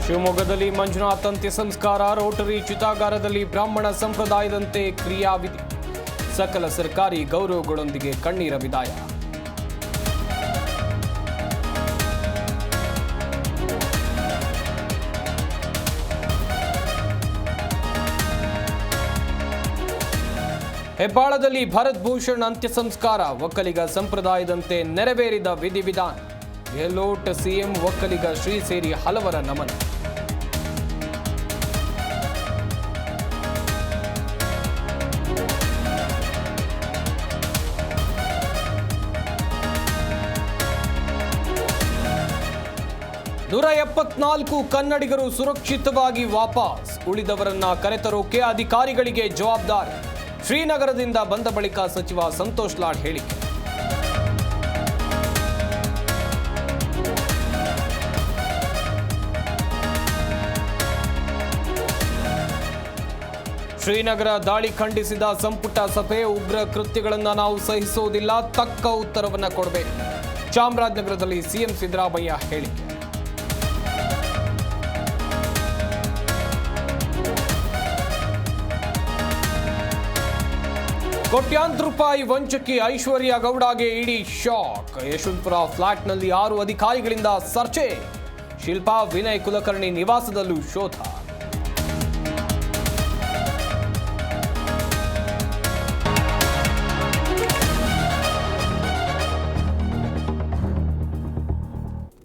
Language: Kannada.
ಶಿವಮೊಗ್ಗದಲ್ಲಿ ಮಂಜುನಾಥ್ ಅಂತ್ಯ ಸಂಸ್ಕಾರ, ರೋಟರಿ ಚಿತಾಗಾರದಲ್ಲಿ ಬ್ರಾಹ್ಮಣ ಸಂಪ್ರದಾಯದಂತೆ ಕ್ರಿಯಾವಿಧಿ, ಸಕಲ ಸರ್ಕಾರಿ ಗೌರವಗಳೊಂದಿಗೆ ಕಣ್ಣೀರ ವಿದಾಯ. ಹೆಬ್ಬಾಳದಲ್ಲಿ ಭರತ್ ಭೂಷಣ್ ಅಂತ್ಯ ಸಂಸ್ಕಾರ, ಒಕ್ಕಲಿಗ ಸಂಪ್ರದಾಯದಂತೆ ನೆರವೇರಿದ ವಿಧಿವಿಧಾನ. ಗೆಹ್ಲೋಟ್ ಸಿಎಂ, ಒಕ್ಕಲಿಗ ಶ್ರೀ ಸೇರಿ ಹಲವರ ನಮನ. ನೂರ 74 ಕನ್ನಡಿಗರು ಸುರಕ್ಷಿತವಾಗಿ ವಾಪಸ್, ಉಳಿದವರನ್ನ ಕರೆತರೋಕೆ ಅಧಿಕಾರಿಗಳಿಗೆ ಜವಾಬ್ದಾರಿ. ಶ್ರೀನಗರದಿಂದ ಬಂದ ಬಳಿಕ ಸಚಿವ ಸಂತೋಷ್ ಲಾಡ್ ಹೇಳಿಕೆ. ಶ್ರೀನಗರ ದಾಳಿ ಖಂಡಿಸಿದ ಸಂಪುಟ ಸಭೆ, ಉಗ್ರ ಕೃತ್ಯಗಳನ್ನು ನಾವು ಸಹಿಸೋದಿಲ್ಲ, ತಕ್ಕ ಉತ್ತರವನ್ನ ಕೊಡಬೇಕು. ಚಾಮರಾಜನಗರದಲ್ಲಿ ಸಿಎಂ ಸಿದ್ದರಾಮಯ್ಯ ಹೇಳಿಕೆ. ಕೋಟ್ಯಾಂತರ ರೂಪಾಯಿ ವಂಚಕಿ ಐಶ್ವರ್ಯ ಗೌಡಗೆ ಇಡಿ ಶಾಕ್. ಯಶವಂತಪುರ ಫ್ಲಾಟ್ನಲ್ಲಿ 6 ಅಧಿಕಾರಿಗಳಿಂದ ಸರ್ಚೆ. ಶಿಲ್ಪಾ, ವಿನಯ್ ಕುಲಕರ್ಣಿ ನಿವಾಸದಲ್ಲೂ ಶೋಧ.